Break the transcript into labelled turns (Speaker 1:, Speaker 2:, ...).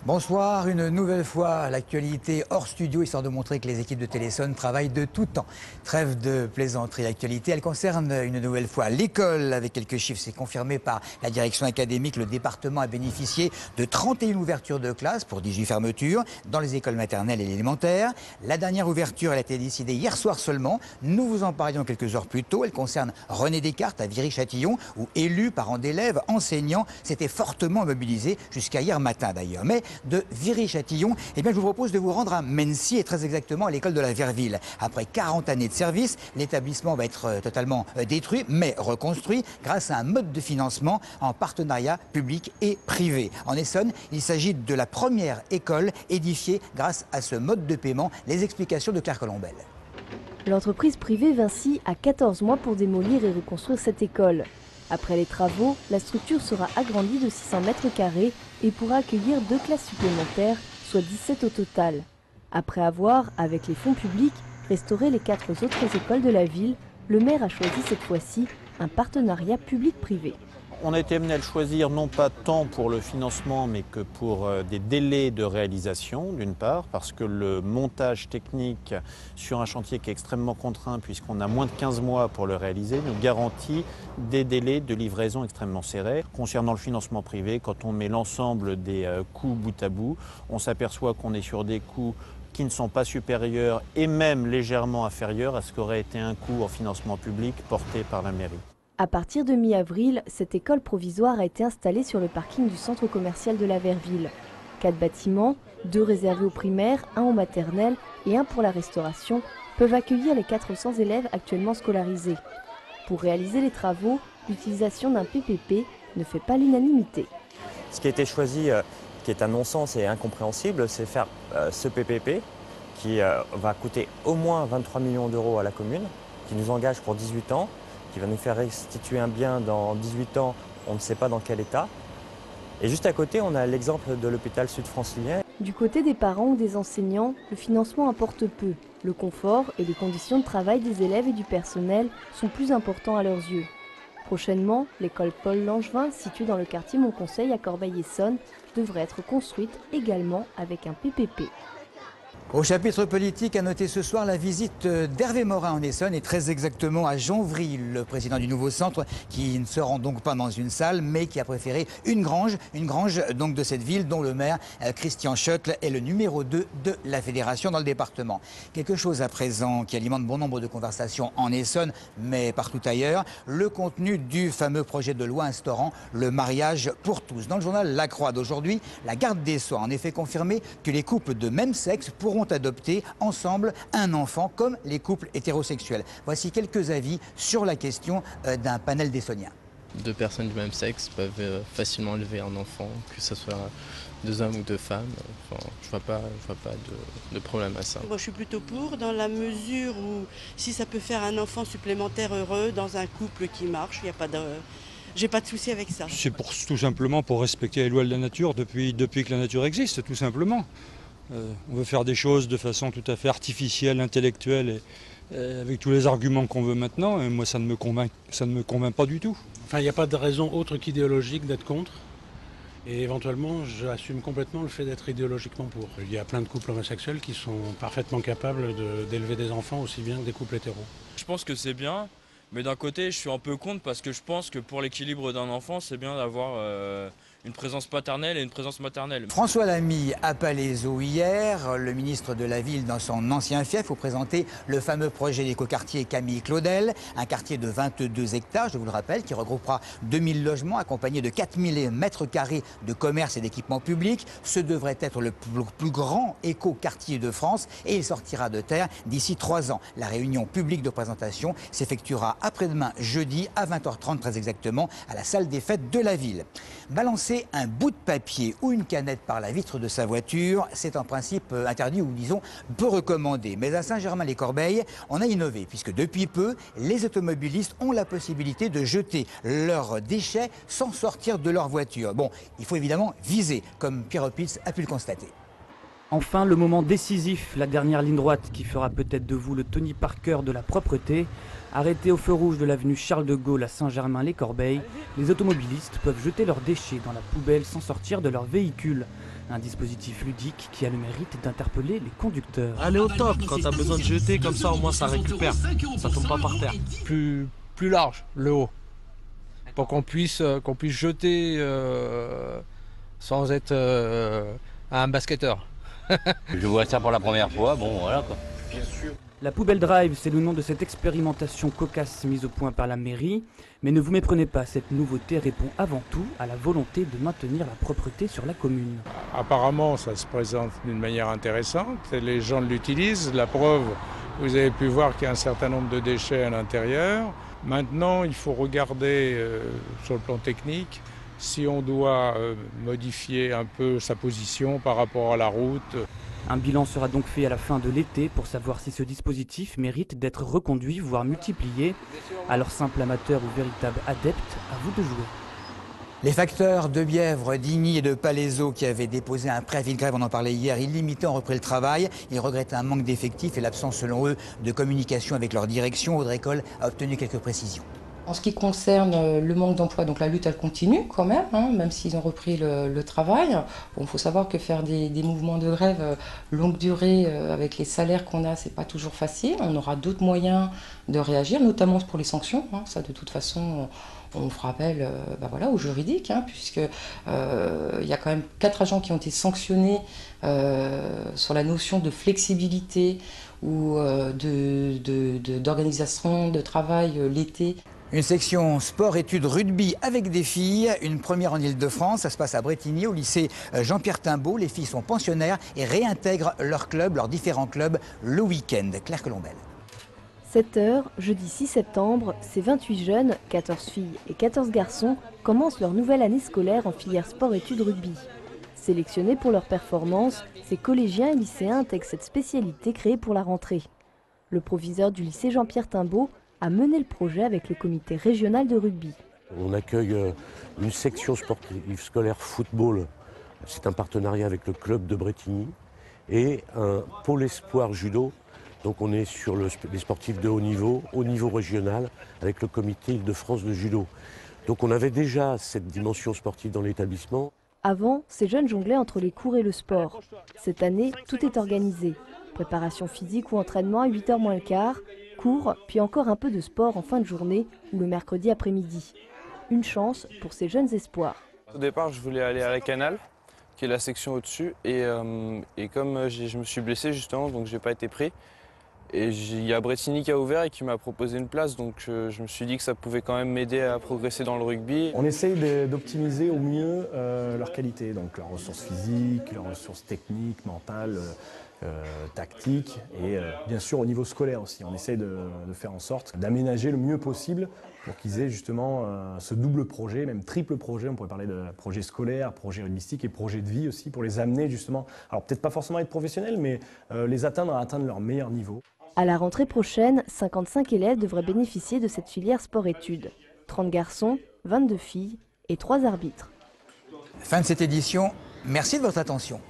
Speaker 1: Bonsoir, une nouvelle fois l'actualité hors studio, histoire de montrer que les équipes de Téléson travaillent de tout temps. Trêve de plaisanterie, l'actualité, elle concerne une nouvelle fois l'école avec quelques chiffres. C'est confirmé par la direction académique. Le département a bénéficié de 31 ouvertures de classes pour 18 fermetures dans les écoles maternelles et élémentaires. La dernière ouverture, elle a été décidée hier soir seulement. Nous vous en parlions quelques heures plus tôt. Elle concerne René Descartes à Viry-Châtillon, où élus, parents d'élèves, enseignants s'étaient fortement mobilisés jusqu'à hier matin d'ailleurs. Mais de Viry-Châtillon, eh bien, je vous propose de vous rendre à Mennecy et très exactement à l'école de la Verville. Après 40 années de service, l'établissement va être totalement détruit, mais reconstruit grâce à un mode de financement en partenariat public et privé. En Essonne, il s'agit de la première école édifiée grâce à ce mode de paiement. Les explications de Claire Colombel.
Speaker 2: L'entreprise privée Vinci a 14 mois pour démolir et reconstruire cette école. Après les travaux, la structure sera agrandie de 600 mètres carrés et pourra accueillir 2 classes supplémentaires, soit 17 au total. Après avoir, avec les fonds publics, restauré les 4 autres écoles de la ville, le maire a choisi cette fois-ci un partenariat public-privé.
Speaker 3: On a été amené à le choisir non pas tant pour le financement mais que pour des délais de réalisation d'une part, parce que le montage technique sur un chantier qui est extrêmement contraint puisqu'on a moins de 15 mois pour le réaliser nous garantit des délais de livraison extrêmement serrés. Concernant le financement privé, quand on met l'ensemble des coûts bout à bout, on s'aperçoit qu'on est sur des coûts qui ne sont pas supérieurs et même légèrement inférieurs à ce qu'aurait été un coût en financement public porté par la mairie.
Speaker 2: À partir de mi-avril, cette école provisoire a été installée sur le parking du centre commercial de la Verville. 4 bâtiments, 2 réservés aux primaires, 1 aux maternelles et 1 pour la restauration, peuvent accueillir les 400 élèves actuellement scolarisés. Pour réaliser les travaux, l'utilisation d'un PPP ne fait pas l'unanimité.
Speaker 4: Ce qui a été choisi, qui est un non-sens et incompréhensible, c'est faire ce PPP qui va coûter au moins 23 millions d'euros à la commune, qui nous engage pour 18 ans, qui va nous faire restituer un bien dans 18 ans, on ne sait pas dans quel état. Et juste à côté, on a l'exemple de l'hôpital sud-francilien.
Speaker 2: Du côté des parents ou des enseignants, le financement importe peu. Le confort et les conditions de travail des élèves et du personnel sont plus importants à leurs yeux. Prochainement, l'école Paul Langevin, située dans le quartier Montconseil à Corbeil-Essonnes, devrait être construite également avec un PPP.
Speaker 1: Au chapitre politique, à noter ce soir la visite d'Hervé Morin en Essonne et très exactement à Jean-Vry, le président du nouveau centre, qui ne se rend donc pas dans une salle, mais qui a préféré une grange donc de cette ville dont le maire Christian Schöttl est le numéro 2 de la fédération dans le département. Quelque chose à présent qui alimente bon nombre de conversations en Essonne, mais partout ailleurs, le contenu du fameux projet de loi instaurant le mariage pour tous. Dans le journal La Croix d'aujourd'hui, la garde des Sceaux a en effet confirmé que les couples de même sexe pourront adopter ensemble un enfant comme les couples hétérosexuels. Voici quelques avis sur la question d'un panel d'Essonniens.
Speaker 5: 2 personnes du même sexe peuvent facilement élever un enfant, que ce soit 2 hommes ou 2 femmes. Enfin, je vois pas de problème à ça.
Speaker 6: Moi je suis plutôt pour, dans la mesure où si ça peut faire un enfant supplémentaire heureux dans un couple qui marche, il n'y a pas de... J'ai pas de souci avec ça.
Speaker 7: C'est tout simplement pour respecter les lois de la nature depuis que la nature existe, tout simplement. On veut faire des choses de façon tout à fait artificielle, intellectuelle, et avec tous les arguments qu'on veut maintenant, et moi ça ne me convainc pas du tout.
Speaker 8: Enfin, il n'y a pas de raison autre qu'idéologique d'être contre, et éventuellement j'assume complètement le fait d'être idéologiquement pour. Il y a plein de couples homosexuels qui sont parfaitement capables d'élever des enfants aussi bien que des couples hétéros.
Speaker 9: Je pense que c'est bien, mais d'un côté je suis un peu contre parce que je pense que pour l'équilibre d'un enfant, c'est bien d'avoir une présence paternelle et une présence maternelle.
Speaker 1: François Lamy à Palaiseau hier, le ministre de la Ville dans son ancien fief pour présenter le fameux projet d'écoquartier Camille Claudel, un quartier de 22 hectares, je vous le rappelle, qui regroupera 2000 logements accompagnés de 4000 mètres carrés de commerce et d'équipements publics. Ce devrait être le plus grand écoquartier de France et il sortira de terre d'ici 3 ans. La réunion publique de présentation s'effectuera après-demain jeudi à 20h30 très exactement à la salle des fêtes de la ville. Balancer un bout de papier ou une canette par la vitre de sa voiture, c'est en principe interdit ou disons peu recommandé. Mais à Saint-Germain-les-Corbeilles, on a innové puisque depuis peu, les automobilistes ont la possibilité de jeter leurs déchets sans sortir de leur voiture. Bon, il faut évidemment viser, comme Pierre Opitz a pu le constater.
Speaker 10: Enfin, le moment décisif, la dernière ligne droite qui fera peut-être de vous le Tony Parker de la propreté. Arrêtés au feu rouge de l'avenue Charles de Gaulle à Saint-Germain-les-Corbeilles, les automobilistes peuvent jeter leurs déchets dans la poubelle sans sortir de leur véhicule. Un dispositif ludique qui a le mérite d'interpeller les conducteurs.
Speaker 11: Allez au top, quand t'as besoin de jeter, comme ça au moins ça récupère, ça tombe pas par terre.
Speaker 12: Plus large, le haut, pour qu'on puisse jeter sans être un basketteur.
Speaker 13: Je vois ça pour la première fois, bon voilà quoi. Bien sûr.
Speaker 10: La poubelle drive, c'est le nom de cette expérimentation cocasse mise au point par la mairie. Mais ne vous méprenez pas, cette nouveauté répond avant tout à la volonté de maintenir la propreté sur la commune.
Speaker 14: Apparemment, ça se présente d'une manière intéressante. Les gens l'utilisent. La preuve, vous avez pu voir qu'il y a un certain nombre de déchets à l'intérieur. Maintenant, il faut regarder sur le plan technique si on doit modifier un peu sa position par rapport à la route.
Speaker 10: Un bilan sera donc fait à la fin de l'été pour savoir si ce dispositif mérite d'être reconduit, voire multiplié. Alors simple amateur ou véritable adepte, à vous de jouer.
Speaker 1: Les facteurs de Bièvre, d'Igny et de Palaiseau qui avaient déposé un préavis de grève, on en parlait hier, illimité, ont repris le travail. Ils regrettent un manque d'effectifs et l'absence, selon eux, de communication avec leur direction. Audrey Coll a obtenu quelques précisions.
Speaker 15: En ce qui concerne le manque d'emploi, donc la lutte elle continue quand même, même s'ils ont repris le travail. Bon, faut savoir que faire des mouvements de grève longue durée avec les salaires qu'on a, c'est pas toujours facile. On aura d'autres moyens de réagir, notamment pour les sanctions. Ça, de toute façon, on fera appel au juridique, puisque il y a quand même 4 agents qui ont été sanctionnés sur la notion de flexibilité ou d'organisation de travail l'été.
Speaker 1: Une section sport-études rugby avec des filles, une première en Ile-de-France, ça se passe à Brétigny, au lycée Jean-Pierre Timbaud. Les filles sont pensionnaires et réintègrent leur club, leurs différents clubs, le week-end. Claire Colombel.
Speaker 2: 7h, jeudi 6 septembre, ces 28 jeunes, 14 filles et 14 garçons, commencent leur nouvelle année scolaire en filière sport-études rugby. Sélectionnés pour leur performance, ces collégiens et lycéens intègrent cette spécialité créée pour la rentrée. Le proviseur du lycée Jean-Pierre Timbaud a mené le projet avec le comité régional de rugby.
Speaker 16: On accueille une section sportive scolaire football, c'est un partenariat avec le club de Brétigny, et un pôle espoir judo. Donc on est sur les sportifs de haut niveau régional, avec le comité Île-de-France de judo. Donc on avait déjà cette dimension sportive dans l'établissement.
Speaker 2: Avant, ces jeunes jonglaient entre les cours et le sport. Cette année, tout est organisé. Préparation physique ou entraînement à 8h moins le quart, cours, puis encore un peu de sport en fin de journée ou le mercredi après-midi. Une chance pour ces jeunes espoirs.
Speaker 17: Au départ, je voulais aller à la Canale, qui est la section au-dessus, et comme je me suis blessé justement, donc j'ai pas été pris. Et il y a Brétigny qui a ouvert et qui m'a proposé une place, donc je me suis dit que ça pouvait quand même m'aider à progresser dans le rugby.
Speaker 18: On essaye d'optimiser au mieux leur qualité, donc leurs ressources physiques, leurs ressources techniques, mentales, tactiques, et bien sûr au niveau scolaire aussi. On essaye de faire en sorte d'aménager le mieux possible pour qu'ils aient justement ce double projet, même triple projet. On pourrait parler de projet scolaire, projet rugbystique et projet de vie aussi, pour les amener justement, alors peut-être pas forcément être professionnels, mais les atteindre leur meilleur niveau.
Speaker 2: À la rentrée prochaine, 55 élèves devraient bénéficier de cette filière sport-études. 30 garçons, 22 filles et 3 arbitres.
Speaker 1: Fin de cette édition. Merci de votre attention.